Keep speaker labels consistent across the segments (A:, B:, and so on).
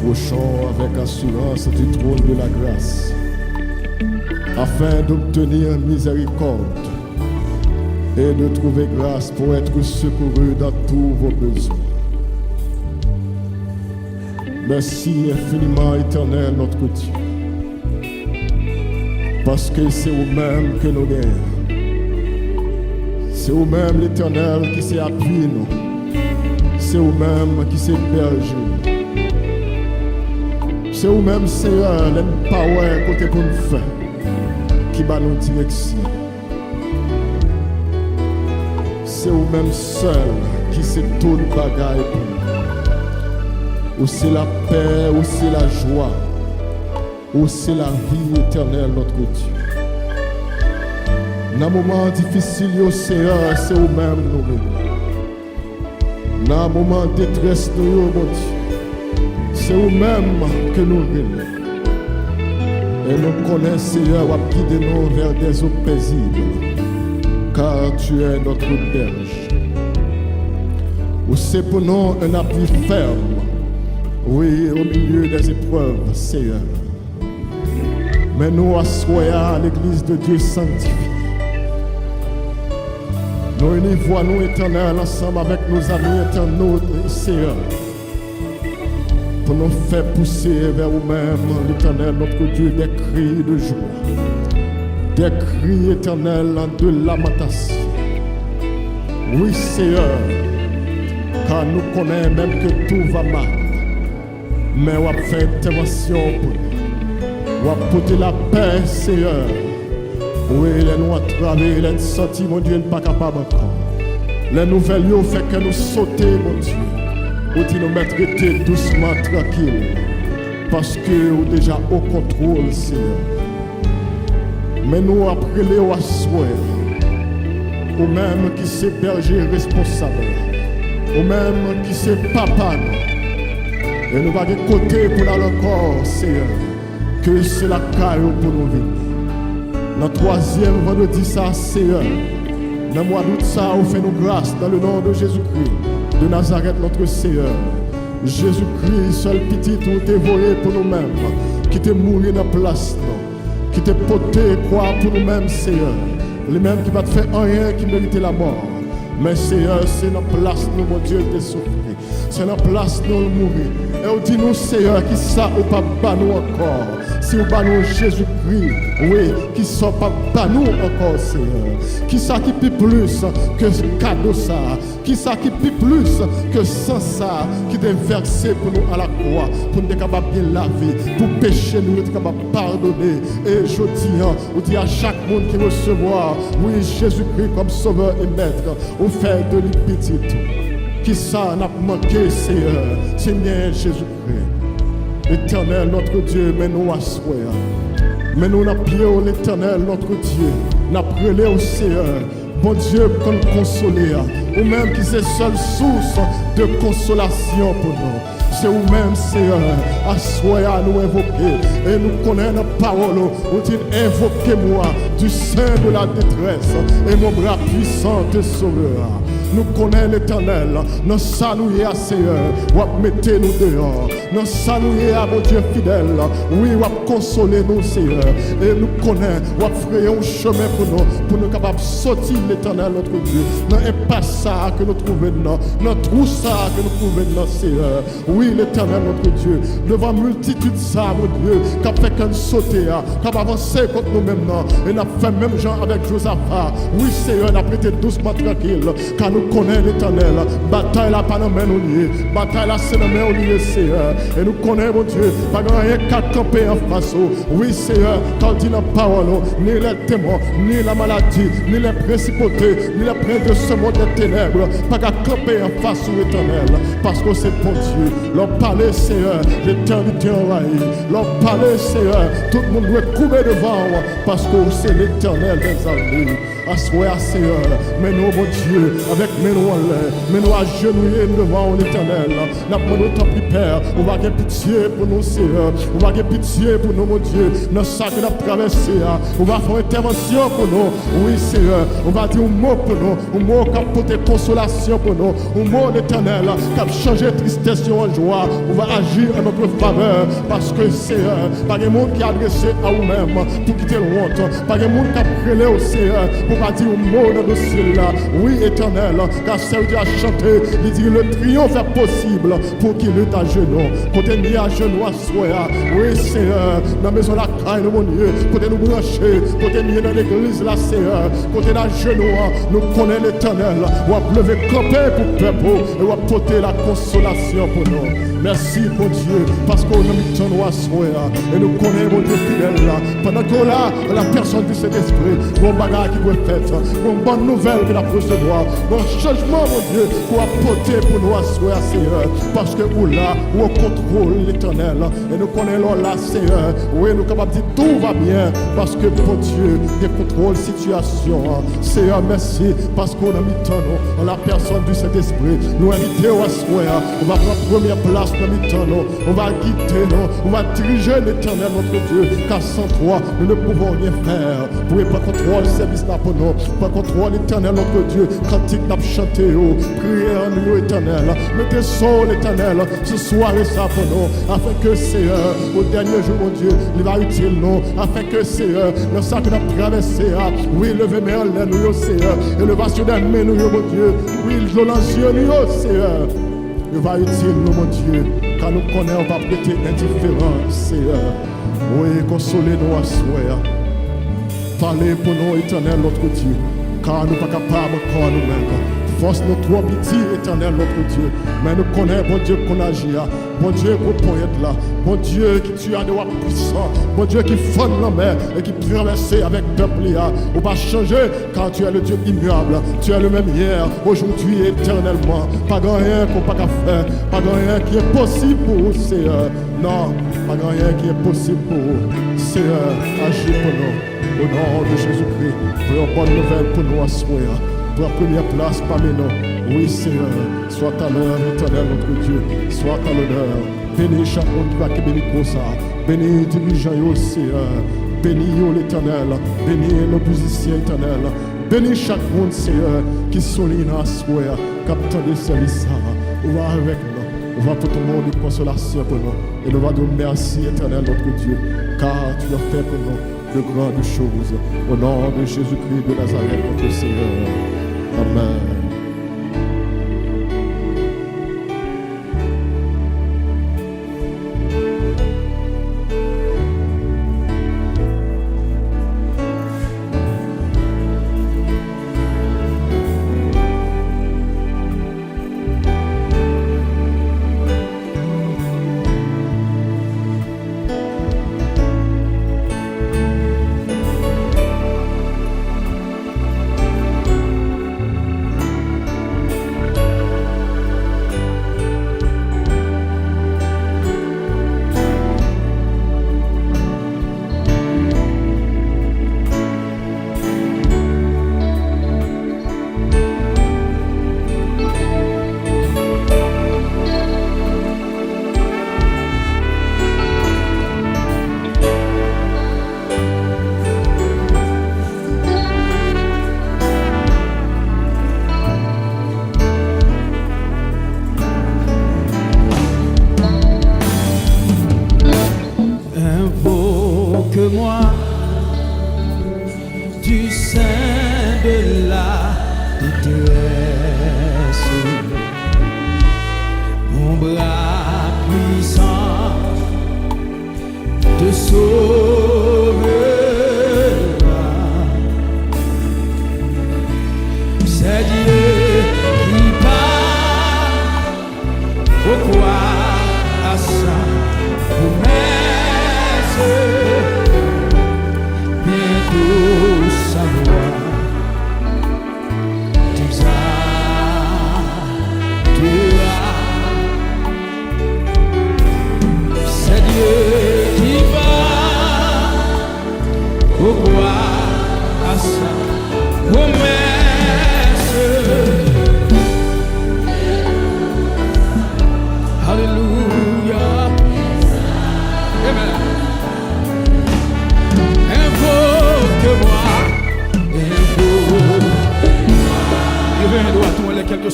A: approchons avec assurance du trône de la grâce, afin d'obtenir miséricorde et de trouver grâce pour être secouru dans tous vos besoins. Merci infiniment, Éternel, notre Dieu, parce que c'est vous-même que nous gagnons. C'est vous-même, l'Éternel, qui s'est appuyé nous. C'est vous-même qui s'est hébergé. C'est vous-même, Seigneur, l'empower côté pour nous faire, qui va nous direction. C'est vous-même seul qui sait tout le bagaille pour nous. Ou c'est la paix, ou c'est la joie, ou c'est la vie éternelle, notre Dieu. Dans les moments difficiles, Seigneur, c'est vous-même nous réunir. Dans les moments de détresse, nous, mon Dieu, c'est vous-même que nous réunissons. Et nous connaissons, Seigneur, à guider nous vers des eaux paisibles, car tu es notre berge. Ou c'est pour nous un appui ferme, oui, au milieu des épreuves, Seigneur. Mais nous assoyons à l'église de Dieu sanctifiée. Nous unissons nous éternels ensemble avec nos amis éternels, Seigneur, pour nous faire pousser vers vous-même, l'éternel, notre Dieu, des cris de joie, des cris éternels de lamentation. Oui, Seigneur, car nous connaissons même que tout va mal, mais on va faire intervention pour nous. On va porter la paix, Seigneur. Oui, les nous attraver, les sortir, mon Dieu, n'est pas capable encore. Les nouvelles lieux fait que nous sauter, mon Dieu. Ou tu nous mettre doucement, tranquille. Parce que nous déjà au contrôle, Seigneur. Mais nous après les assoir, ou même qui c'est berger responsable, ou même qui c'est papa, et nous allons côté pour aller encore, Seigneur, que c'est la caille pour nous vivre. Dans le troisième vendredi, ça, Seigneur, dans le mois d'août, ça, on fait nous grâce dans le nom de Jésus-Christ, de Nazareth, notre Seigneur. Jésus-Christ, seul petit, tout est volé pour nous-mêmes, qui t'est mouru dans la place, qui t'est porté quoi pour nous-mêmes, Seigneur. Les mêmes qui va te faire rien qui mérite la mort. Mais Seigneur, c'est notre place, nous, mon Dieu, de souffrir. C'est notre place, nous, mourir. Et on dit nous, Seigneur, qui ça ou pas bas nous encore. Si on bat nous Jésus-Christ, oui, qui sont pas bas nous encore, Seigneur. Qui ça qui pie plus que ce cadeau ça. Qui ça qui pie plus que sans ça, qui est versé pour nous à la croix, pour nous être capables de bien laver, pour pécher nous, être capables de pardonner. Et je dis, on dit à chaque monde qui recevoir, oui, Jésus-Christ comme sauveur et maître, on fait de lui petit. Qui ça n'a manqué, Seigneur, Seigneur Jésus-Christ. Éternel, notre Dieu, mais nous assoyons. Mais nous n'appelons l'Éternel, notre Dieu. N'appelons au Seigneur, bon Dieu, pour nous consoler. Ou même qui c'est seule source de consolation pour nous. C'est vous-même, Seigneur, assoyons à nous invoquer. Et nous connaissons la parole. Vous dites, invoquez-moi du sein de la détresse. Et mon bras puissant te sauvera. Nous connaissons l'Éternel, nous saluons à Seigneur, ou mettez nous dehors, nous saluons à mon Dieu fidèle, oui, ou consoler nous, Seigneur, et nous connaissons, ou frayer un chemin pour nous capables de sortir l'Éternel, notre Dieu, dans l'impasse que nous trouvons, dans tout ça que nous trouvons, Seigneur, oui, l'Éternel, notre Dieu, devant multitude ça, mon Dieu, qui a fait qu'un sauter, qui a avancé contre nous-mêmes, et n'a fait même gens avec Josaphat, oui, Seigneur, n'a prêté doucement tranquille, car nous connaissons l'Éternel, bataille la pas dans main liée, bataille la c'est dans main liée, Seigneur, et nous connaissons, mon Dieu, pas rien qu'à camper en face, oui, Seigneur, quand dit la parole, ni les témoins, ni la maladie, ni les principautés, ni les princes de ce monde des ténèbres, pas qu'à camper en face au Éternel, parce que c'est bon Dieu, leur parler, Seigneur, l'éternité envahie, leur parler, Seigneur, tout le monde doit couper devant, parce que c'est l'Éternel des armées. à soi, Seigneur. Mais nous, mon Dieu, avec mes nous en l'air, mais nous agenouillés devant l'Éternel. Nous demandons ton Père, on va avoir pitié pour nous, Seigneur. On va avoir pitié pour nous, mon Dieu. Dans ça que nous avons traversé, on va faire une intervention pour nous. Oui, Seigneur, on va dire un mot pour nous, un mot qui a porté consolation pour nous, un mot l'Éternel qui a changé tristesse en joie. On va agir en notre faveur parce que, Seigneur, pas de monde qui a adressé à vous-même pour quitter le honte, pas de monde qui a prélé au Seigneur pour pas dire un mot dans le ciel là. Oui, Éternel, car Dieu a chanté, il dit le triomphe est possible pour qu'il est à genoux. Côté ni à genoux à soi. Oui, Seigneur, dans la maison de la caille, mon Dieu, côté nous brancher, côté ni dans l'église là, Seigneur, côté à genoux, nous connaissons l'Éternel. On va lever camper pour peuple et on va porter la consolation pour nous. Merci, mon Dieu, parce qu'on a mis ton à soi et nous connaissons, mon Dieu fidèle là. Pendant que là, la personne du Saint-Esprit, mon bagage qui peut être fait, une bonne nouvelle que la recevoir, un changement, mon Dieu, pour apporter pour nous à soi, Seigneur. Parce que vous là, vous contrôlez l'Éternel et nous connaissons là, Seigneur. Oui, nous sommes capables de dire tout va bien parce que, mon Dieu, il contrôle la situation. Seigneur, merci parce qu'on a mis ton nom, la personne du Saint-Esprit. Nous invitons à soi, on va prendre première place dans le temps, on va guider, on va diriger l'Éternel, notre Dieu, car sans toi, nous ne pouvons rien faire. Vous pouvez pas contrôler le service là pour nous, pas contrôler l'Éternel, notre Dieu, cantique n'a chanté, prier en nous, Éternel, mettez son l'Éternel, ce soir et ça pour nous, afin que Seigneur, au dernier jour, mon Dieu, il va utile nous, afin que Seigneur, le sac que nous avons traversé, oui, levez mes l'air, nous, Seigneur, et le vastion d'un nous, mon Dieu, oui, violence, nous, Seigneur. Il va utile nous, mon Dieu, car nous connaissons, on va prêter indifférence, Seigneur. Oui, consolez-nous à soi. Parlez pour nous, Éternel, notre Dieu, car nous ne sommes pas capables encore nous-mêmes. Force nous trop petit, Éternel, notre Dieu. Mais nous connaissons, bon Dieu, qu'on agit. Bon Dieu, qu'on peut être là. Bon Dieu, qui tue à des puissants. Bon Dieu, qui fonde la mer et qui traverse avec le peuple. On va changer car tu es le Dieu immuable. Tu es le même hier, aujourd'hui, éternellement. Pas grand rien qu'on n'a pas faire. Pas grand rien qui est possible pour vous, Seigneur. Non, pas grand rien qui est possible pour vous. Seigneur, agis pour nous. Au nom de Jésus-Christ, pour une bonne nouvelle pour nous à soi. Pour la première place parmi nous. Oui, Seigneur, soit à l'heure, Éternel, notre Dieu, soit à l'honneur. Bénis chaque monde qui bénit comme ça. Bénis les dirigeants, Seigneur. Bénis l'Éternel. Bénis nos musiciens, Éternel. Bénis chaque monde, Seigneur, qui souligne à soi, captant de service. On va avec nous. On va pour tout le monde une consolation pour nous. Et nous va dire merci, Éternel, notre Dieu, car tu as fait pour nous de grandes choses. Au nom de Jésus-Christ de Nazareth, notre Seigneur. Amen.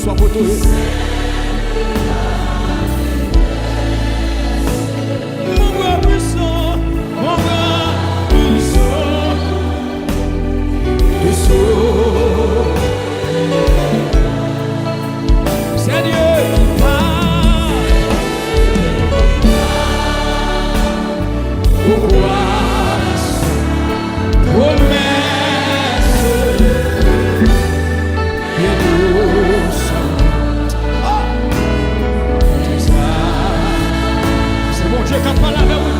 A: soit côté. Mon bras puissant, mon bras puissant, c'est Dieu qui parle. Pourquoi promesse bien douce. C'est bon Dieu qui parle avec vous.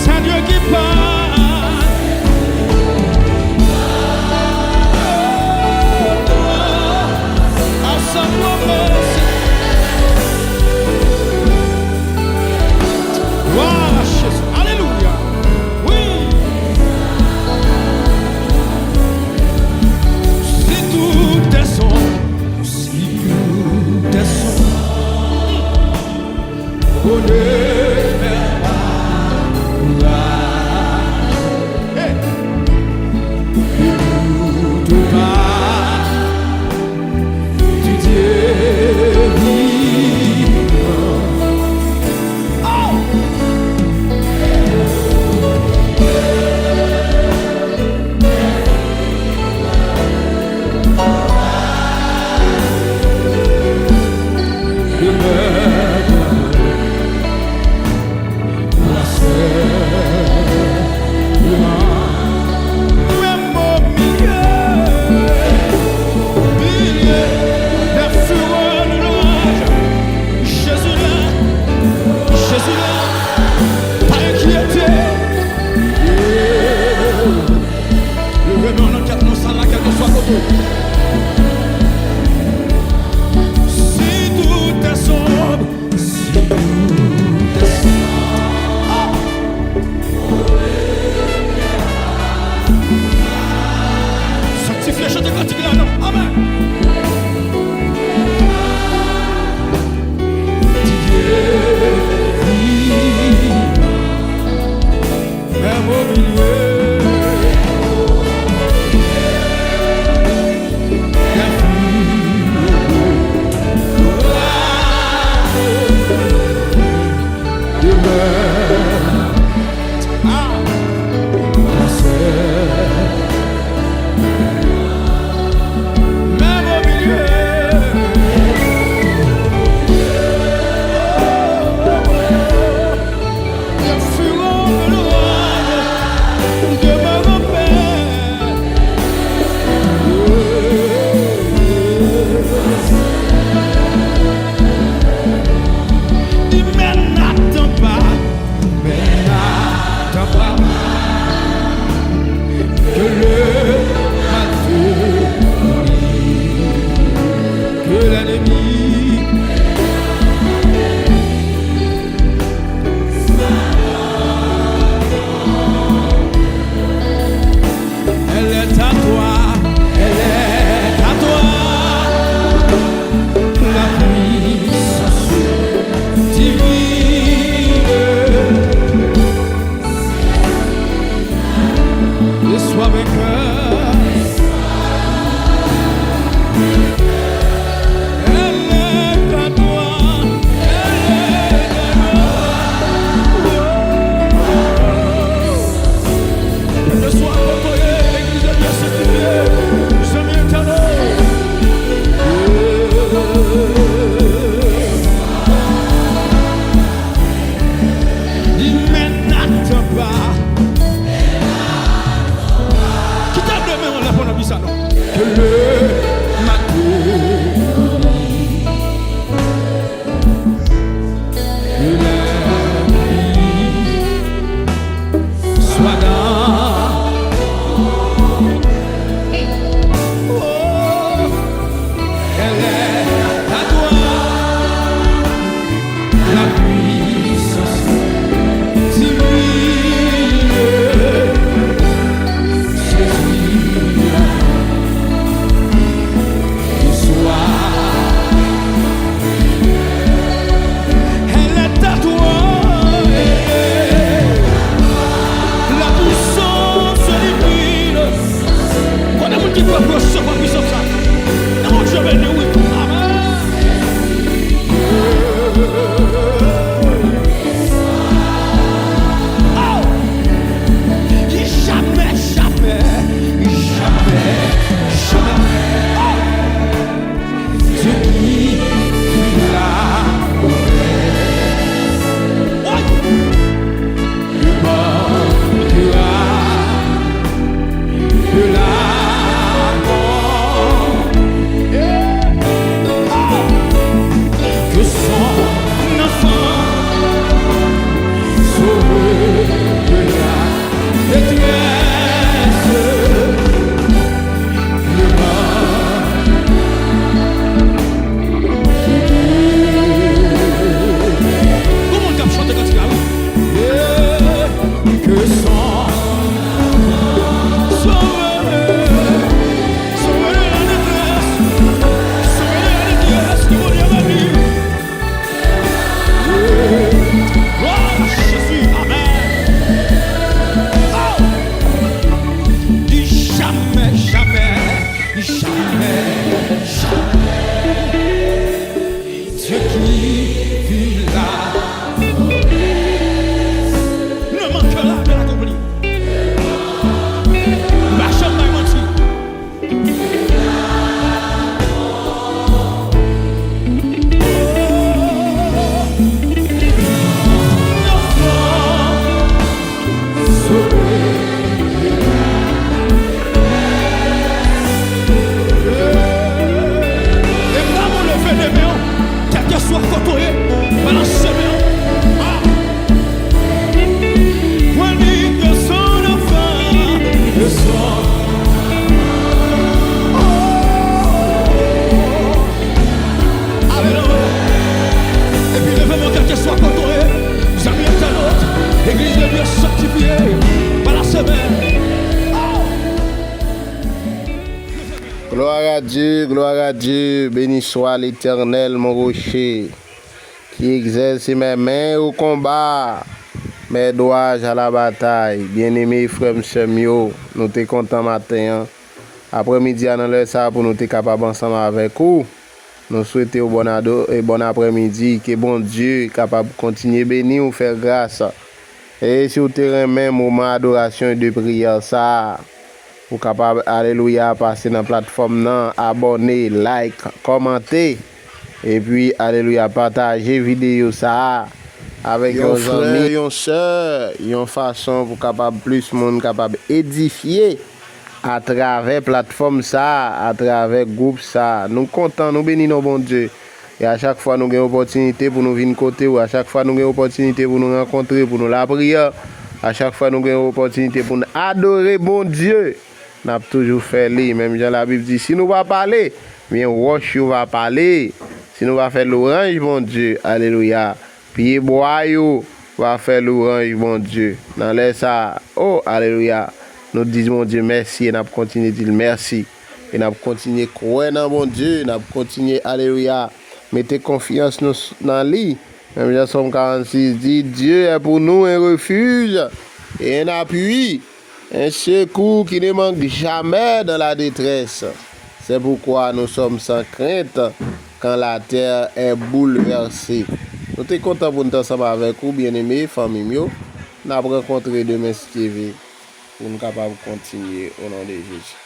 A: C'est Dieu qui parle. À sa promesse. Gloire à Jésus. Alléluia. Oui. Si tout est son, si tout est son, on ne fait pas courage. Hey. Tout va du Dieu vivant. Oh!
B: gloire à Dieu. Béni soit l'Éternel, mon rocher, qui exerce mes mains au combat, mes doigts à la bataille. Bien-aimés frères, monsieur Mio, nous sommes contents matin. Après-midi, dans l'heure ça pour nous être capables ensemble avec vous. Nous souhaitons bon après-midi, que bon Dieu est capable de continuer à bénir ou faire grâce. Et sur le terrain même, moment d'adoration et de prière, ça, vous capable, alléluia, passer dans la plateforme, non, abonner, like, commenter, et puis, alléluia, partager vidéo ça avec vos amis, vos soeurs, une façon pour capable plus monde capable édifier à travers plateforme ça, à travers groupe ça. Nous comptons, nous bénissons bon Dieu. Et à chaque fois, nous avons une opportunité pour nous venir côté ou à chaque fois, nous avons une opportunité pour nous rencontrer, pour nous la prière. À chaque fois, nous avons une opportunité pour nous adorer bon Dieu. Nous avons toujours fait les, même dans la Bible dit, si nous ne va parler, bien roche va parler. Si nous va faire l'orange, bon Dieu, alléluia. Puis boyau va faire l'orange, bon Dieu. Dans les ça, oh, alléluia. Nous disons, mon Dieu, merci et nous continuons à dire merci. Et nous continuons à croire dans mon Dieu, nous continuons, alléluia. Mettez confiance dans lui. Même dans Somme 46 dit, Dieu est pour nous un refuge et un appui, un secours qui ne manque jamais dans la détresse. C'est pourquoi nous sommes sans crainte quand la terre est bouleversée. Nous sommes contents pour nous ensemble avec vous, bien-aimés, famille. Nous avons rencontré demain TV pour nous capables de continuer au nom de Jésus.